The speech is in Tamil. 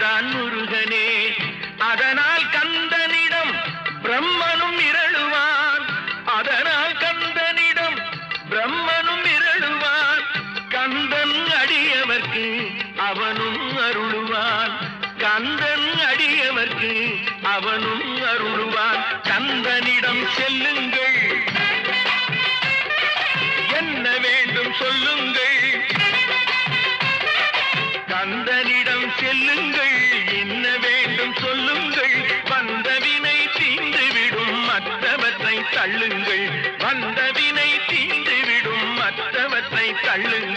வந்தான் முருகனே. அதனால் கந்தனிடம் பிரம்மனும் இரழுவான். அதனால் கந்தனிடம் பிரம்மனும் இரழுவான். கந்தன் அடியவர்க்கு அவனும் அருளுவான். கந்தன் அடியவர்க்கு அவனும் அருளுவான். கந்தனிடம் செல்லுங்கள், என்ன வேண்டும் சொல்லுங்கள். கந்தனிடம் செல்லுங்கள், என்ன வேண்டும் சொல்லுங்கள். வந்தவினை தீர்ந்துவிடும், மற்றவற்றை தள்ளுங்கள். வந்தவினை தீர்ந்துவிடும், மற்றவற்றை தள்ளுங்கள்.